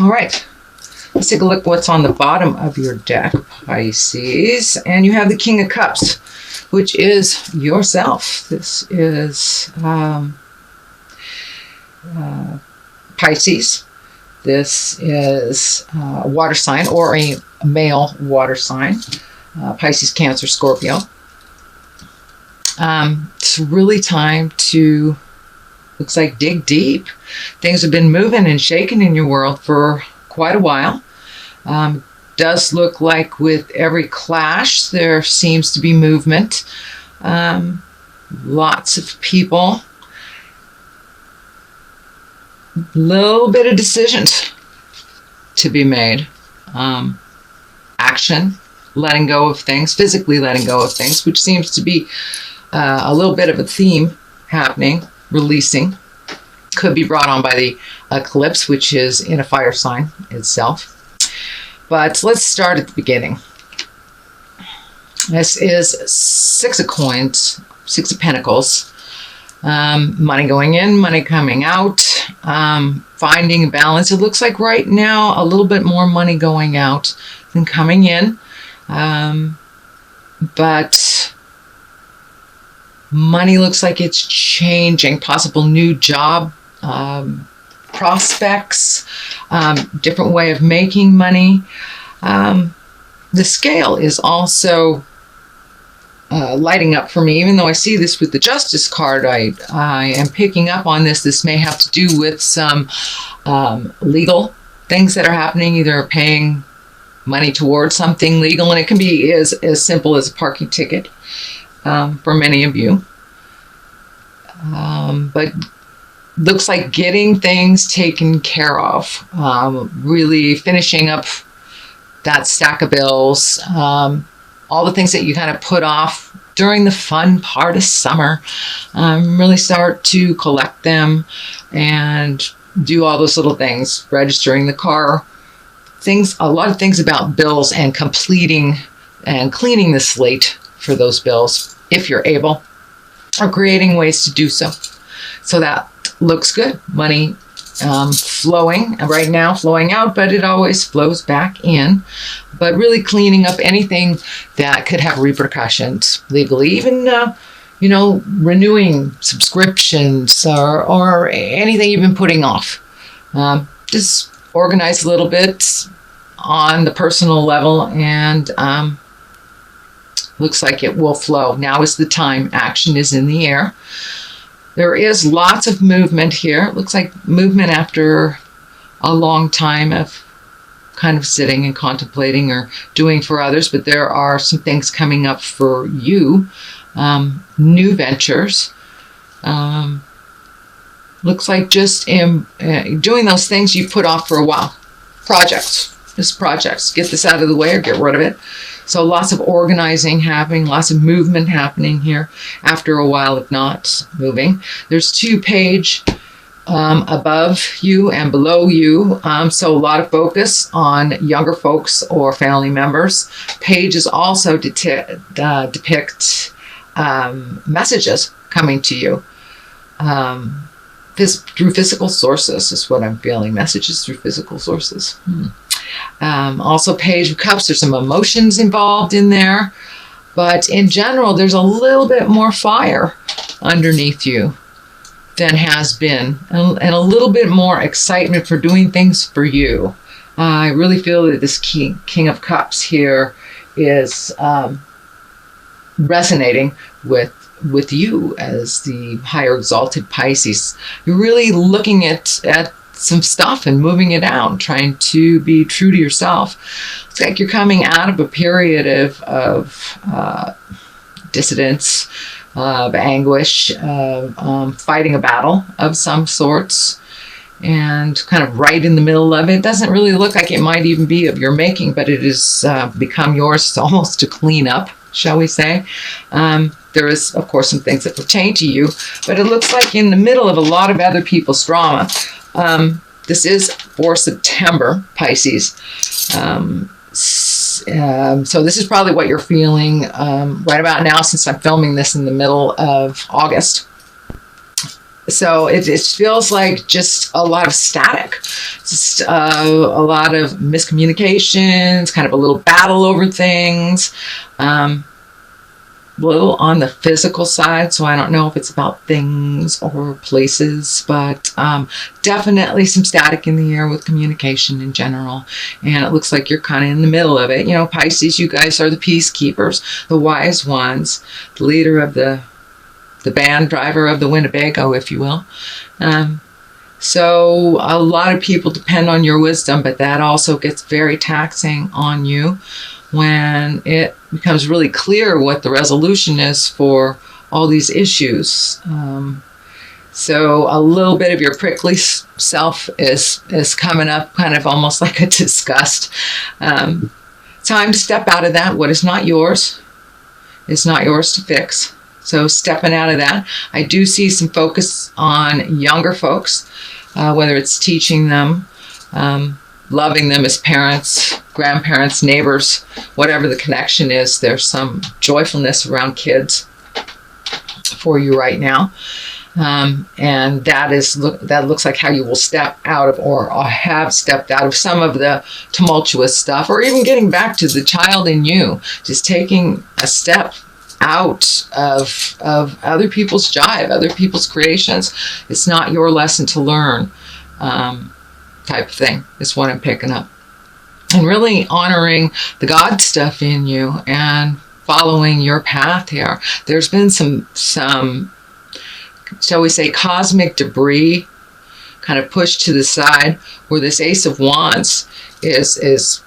All right. Let's take a look what's on the bottom of your deck, Pisces. And you have the King of Cups, which is yourself. This is Pisces. This is a water sign, or a male water sign. Pisces, Cancer, Scorpio. It's really time to, looks like, dig deep. Things have been moving and shaking in your world for quite a while. Does look like with every clash there seems to be movement. Lots of people. Little bit of decisions to be made. Action, letting go of things, physically letting go of things, which seems to be a little bit of a theme happening, releasing. Could be brought on by the eclipse, which is in a fire sign itself. But let's start at the beginning. This is Six of Coins, Six of Pentacles. Money going in, money coming out, finding balance. It looks like right now a little bit more money going out than coming in. But money looks like it's changing. Possible new job prospects, different way of making money. The scale is also lighting up for me. Even though I see this with the Justice card, I am picking up on this. This may have to do with some legal things that are happening, either paying money towards something legal, and it can be as simple as a parking ticket for many of you. But looks like getting things taken care of, really finishing up that stack of bills, all the things that you kind of put off during the fun part of summer, really start to collect them and do all those little things, registering the car, a lot of things about bills, and completing and cleaning the slate for those bills if you're able, or creating ways to do so. So that looks good. Money flowing right now, flowing out, but it always flows back in. But really cleaning up anything that could have repercussions legally, even renewing subscriptions or anything you've been putting off. Just organize a little bit on the personal level, and looks like it will flow. Now is the time. Action is in the air. There is lots of movement here. It looks like movement after a long time of kind of sitting and contemplating or doing for others, but there are some things coming up for you, new ventures. Looks like just doing those things you put off for a while. Projects, just projects. Get this out of the way or get rid of it. So lots of organizing happening, lots of movement happening here after a while of not moving. There's 2 page above you and below you. So a lot of focus on younger folks or family members. Pages also depict messages coming to you. Through physical sources is what I'm feeling. Messages through physical sources. Also Page of Cups. There's some emotions involved in there. But in general, there's a little bit more fire underneath you than has been. And a little bit more excitement for doing things for you. I really feel that this King of Cups here is resonating with you as the higher exalted Pisces. You're really looking at some stuff and moving it out, trying to be true to yourself. It's like you're coming out of a period of dissidence, of anguish, of fighting a battle of some sorts, and kind of right in the middle of it. It doesn't really look like it might even be of your making, but it has become yours almost to clean up, shall we say. There is, of course, some things that pertain to you, but it looks like in the middle of a lot of other people's drama. This is for September, Pisces. So this is probably what you're feeling right about now, since I'm filming this in the middle of August. So it feels like just a lot of static, just a lot of miscommunications, kind of a little battle over things. Little on the physical side, so I don't know if it's about things or places, but definitely some static in the air with communication in general. And it looks like you're kind of in the middle of it. You know, Pisces, you guys are the peacekeepers, the wise ones, the leader of the band, driver of the Winnebago, if you will. So a lot of people depend on your wisdom, but that also gets very taxing on you when it becomes really clear what the resolution is for all these issues. So a little bit of your prickly self is coming up, kind of almost like a disgust. Time to step out of that. What is not yours is not yours to fix. So stepping out of that. I do see some focus on younger folks, whether it's teaching them, loving them as parents, grandparents, neighbors, whatever the connection is. There's some joyfulness around kids for you right now. And that looks like how you will step out of, or have stepped out of, some of the tumultuous stuff, or even getting back to the child in you, just taking a step out of other people's jive, other people's creations. It's not your lesson to learn, type of thing is what I'm picking up. And really honoring the God stuff in you and following your path here. There's been some shall we say, cosmic debris kind of pushed to the side, where this Ace of Wands is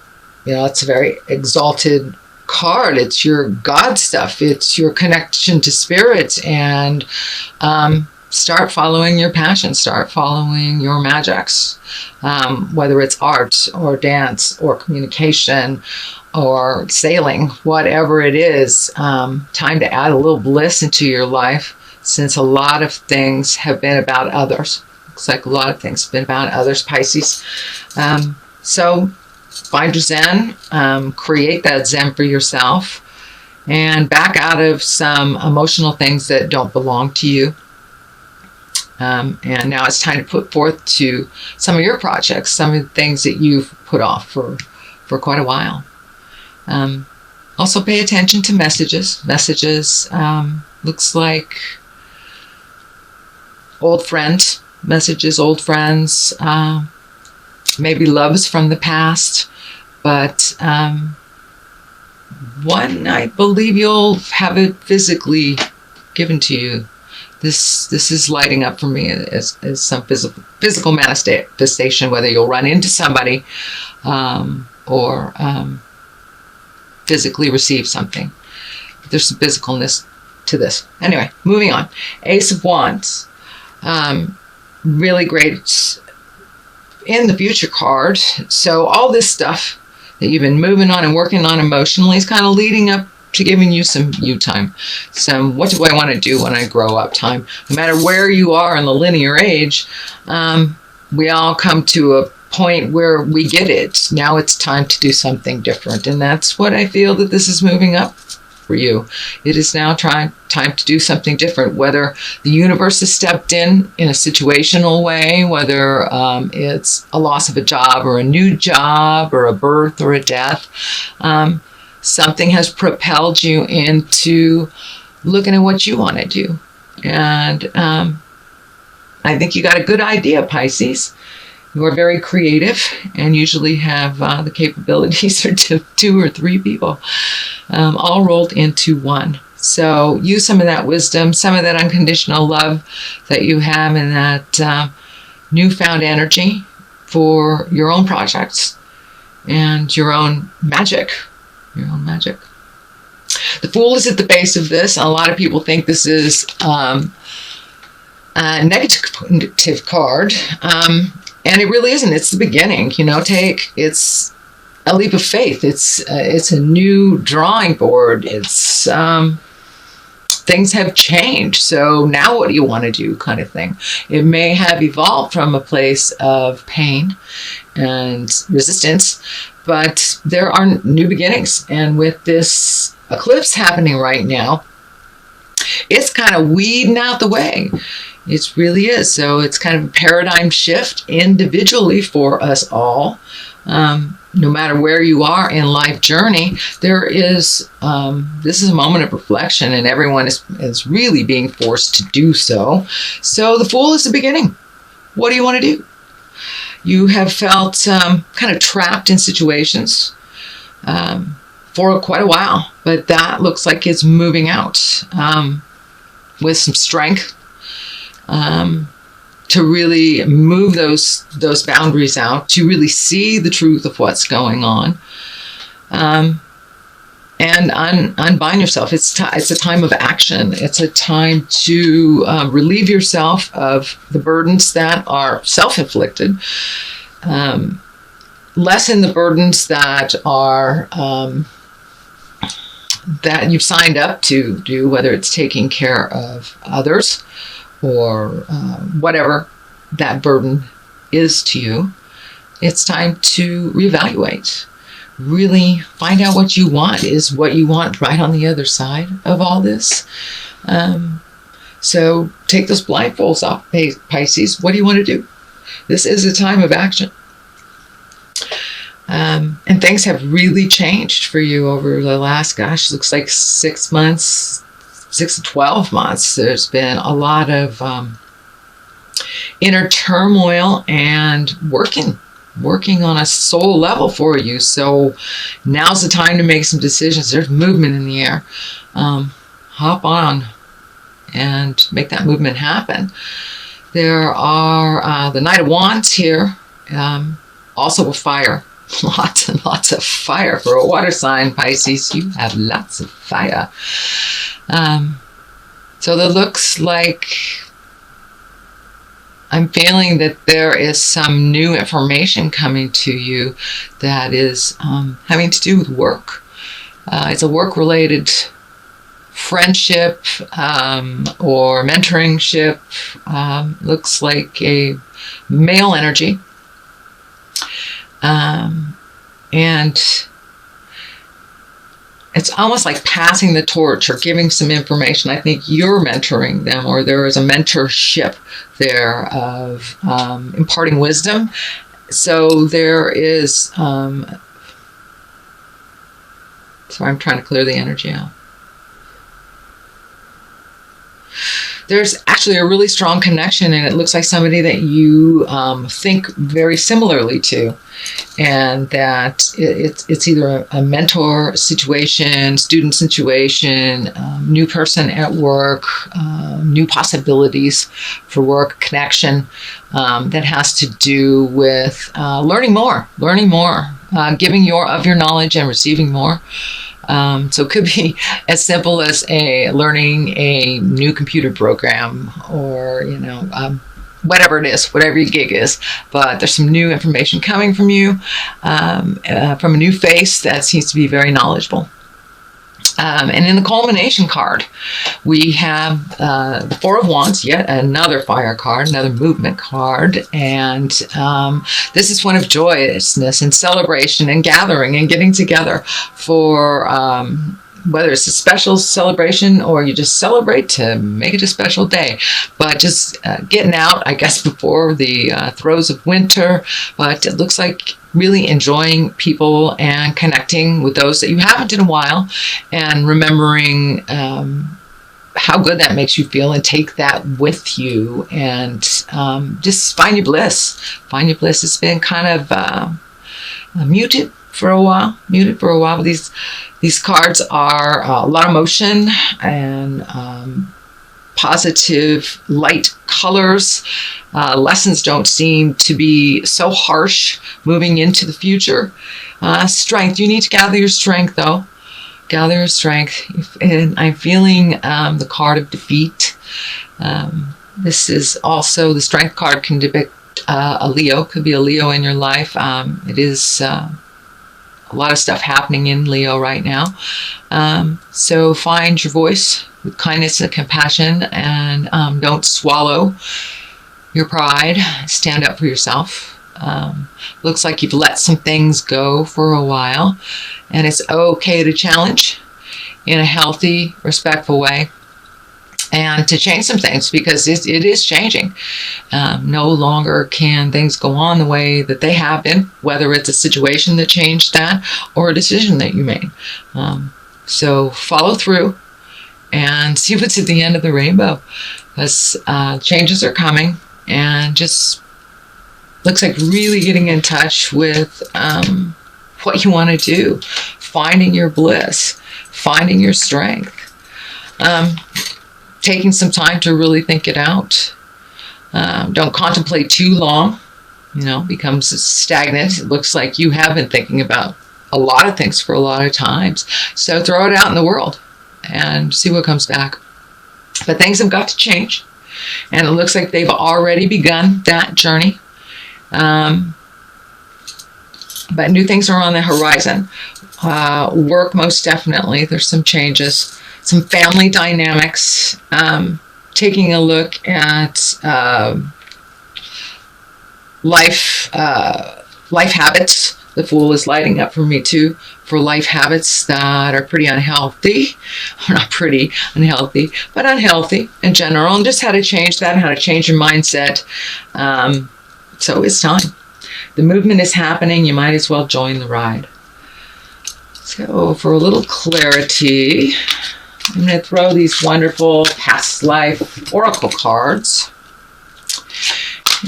you know, it's a very exalted card. It's your God stuff. It's your connection to spirit, and start following your passion. Start following your magics, whether it's art or dance or communication or sailing, whatever it is. Time to add a little bliss into your life, since a lot of things have been about others. Looks like a lot of things have been about others, Pisces. So find your Zen, create that Zen for yourself, and back out of some emotional things that don't belong to you. And now it's time to put forth to some of your projects, some of the things that you've put off for quite a while. Also pay attention to messages. Looks like old friends, messages, old friends, maybe loves from the past, but one, I believe you'll have it physically given to you. This is lighting up for me as some physical manifestation, whether you'll run into somebody or physically receive something. There's some physicalness to this. Anyway, moving on. Ace of Wands. Really great in the future card. So all this stuff that you've been moving on and working on emotionally is kind of leading up to giving you some you time. Some what do I want to do when I grow up time. No matter where you are in the linear age, we all come to a point where we get it. Now it's time to do something different. And that's what I feel that this is moving up for you. It is now time to do something different, whether the universe has stepped in a situational way, whether it's a loss of a job or a new job or a birth or a death. Something has propelled you into looking at what you want to do. And I think you got a good idea, Pisces. You are very creative and usually have the capabilities of two or three people all rolled into one. So use some of that wisdom, some of that unconditional love that you have, and that newfound energy for your own projects and your own magic. Your own magic. The Fool is at the base of this. A lot of people think this is a negative card. And it really isn't. It's the beginning, you know. It's a leap of faith. It's a new drawing board. It's things have changed. So now what do you want to do, kind of thing. It may have evolved from a place of pain and resistance, but there are new beginnings. And with this eclipse happening right now, it's kind of weeding out the way. It really is. So it's kind of a paradigm shift individually for us all. No matter where you are in life journey, there is, this is a moment of reflection, and everyone is really being forced to do so. So the Fool is the beginning. What do you want to do? You have felt kind of trapped in situations for quite a while, but that looks like it's moving out with some strength to really move those boundaries out, to really see the truth of what's going on, and unbind yourself. It's a time of action. It's a time to relieve yourself of the burdens that are self-inflicted, lessen the burdens that are that you've signed up to do, whether it's taking care of others or whatever that burden is to you. It's time to reevaluate. Really find out what you want. Is what you want right on the other side of all this? So take those blindfolds off, Pisces. What do you want to do? This is a time of action. And things have really changed for you over the last, looks like 6 months, 6 to 12 months. There's been a lot of inner turmoil and working on a soul level for you. So now's the time to make some decisions. There's movement in the air. Hop on and make that movement happen. There are the Knight of Wands here, also with fire. Lots and lots of fire for a water sign, Pisces. You have lots of fire. So that looks like I'm feeling that there is some new information coming to you that is having to do with work. It's a work-related friendship or mentoringship. Looks like a male energy. And it's almost like passing the torch or giving some information. I think you're mentoring them, or there is a mentorship there of imparting wisdom. So there is, so I'm trying to clear the energy out. There's actually a really strong connection, and it looks like somebody that you think very similarly to, and that it's either a mentor situation, student situation, new person at work, new possibilities for work, connection that has to do with learning more, giving of your knowledge and receiving more. So it could be as simple as learning a new computer program, or whatever it is, whatever your gig is. But there's some new information coming from you, from a new face that seems to be very knowledgeable. And in the culmination card, we have the Four of Wands, yet another fire card, another movement card. And this is one of joyousness and celebration and gathering and getting together for whether it's a special celebration or you just celebrate to make it a special day. But just getting out, I guess, before the throes of winter. But it looks like really enjoying people and connecting with those that you haven't in a while, and remembering how good that makes you feel, and take that with you, and just find your bliss. Find your bliss. It's been kind of muted for a while. These cards are a lot of motion and positive light colors. Lessons don't seem to be so harsh moving into the future. Strength. You need to gather your strength, though. Gather your strength. And I'm feeling the card of defeat. This is also, the strength card can depict a Leo. Could be a Leo in your life. It is a lot of stuff happening in Leo right now. So find your voice with kindness and compassion, and don't swallow your pride. Stand up for yourself. Looks like you've let some things go for a while, and it's okay to challenge in a healthy, respectful way. and to change some things, because it is changing. No longer can things go on the way that they have been, whether it's a situation that changed that or a decision that you made. So follow through and see what's at the end of the rainbow, because changes are coming, and just looks like really getting in touch with what you want to do, finding your bliss, finding your strength, taking some time to really think it out. Don't contemplate too long, becomes stagnant. It looks like you have been thinking about a lot of things for a lot of times. So throw it out in the world and see what comes back. But things have got to change, and it looks like they've already begun that journey. But new things are on the horizon. Work, most definitely. There's some changes, some family dynamics. Taking a look at life habits. The Fool is lighting up for me too, for life habits that are pretty unhealthy. Not pretty unhealthy, but unhealthy in general, and just how to change that, and how to change your mindset. So it's time. The movement is happening. You might as well join the ride. So for a little clarity, I'm going to throw these wonderful past life oracle cards.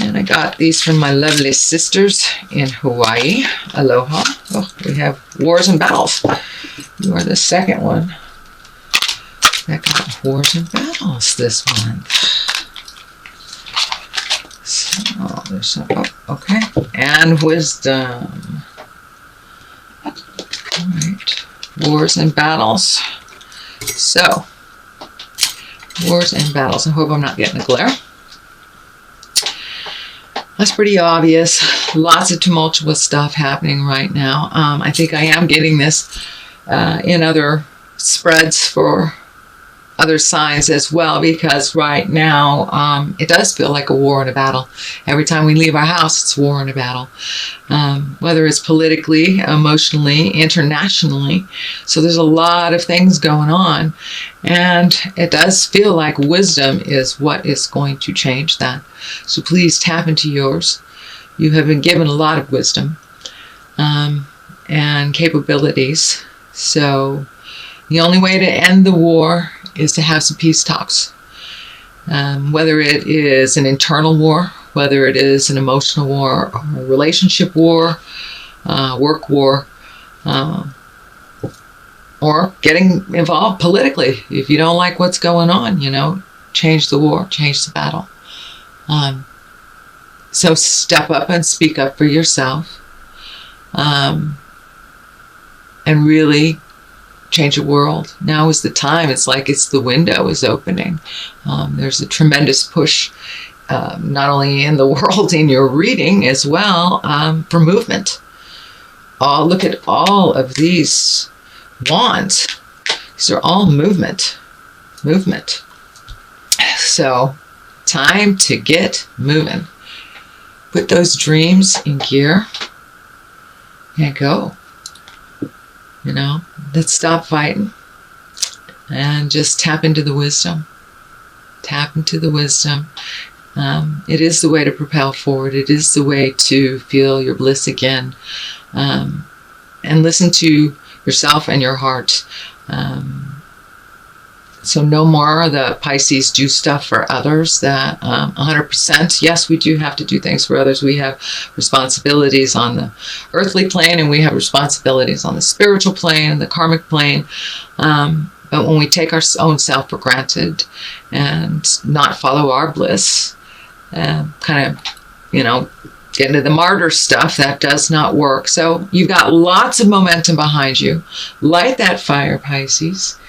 And I got these from my lovely sisters in Hawaii. Aloha. Oh, we have Wars and Battles. You are the second one that got Wars and Battles this month. So there's some, okay. And Wisdom. All right. Wars and Battles. So, Wars and Battles. I hope I'm not getting a glare. That's pretty obvious. Lots of tumultuous stuff happening right now. I think I am getting this in other spreads for other signs as well, because right now it does feel like a war and a battle. Every time we leave our house, it's war and a battle. Whether it's politically, emotionally, internationally. So there's a lot of things going on. And it does feel like wisdom is what is going to change that. So please tap into yours. You have been given a lot of wisdom and capabilities. So the only way to end the war is to have some peace talks. Whether it is an internal war, whether it is an emotional war, or a relationship war, work war, or getting involved politically. If you don't like what's going on, change the war, change the battle. So step up and speak up for yourself, and really change the world. Now is the time. It's like the window is opening. There's a tremendous push, not only in the world, in your reading as well, for movement. Look at all of these wands. These are all movement. So, time to get moving. Put those dreams in gear and go. Let's stop fighting and just tap into the wisdom. Tap into the wisdom. It is the way to propel forward. It is the way to feel your bliss again. And listen to yourself and your heart. So no more the Pisces do stuff for others. That 100%. Yes, we do have to do things for others. We have responsibilities on the earthly plane, and we have responsibilities on the spiritual plane and the karmic plane. But when we take our own self for granted and not follow our bliss, kind of, get into the martyr stuff, that does not work. So you've got lots of momentum behind you. Light that fire, Pisces.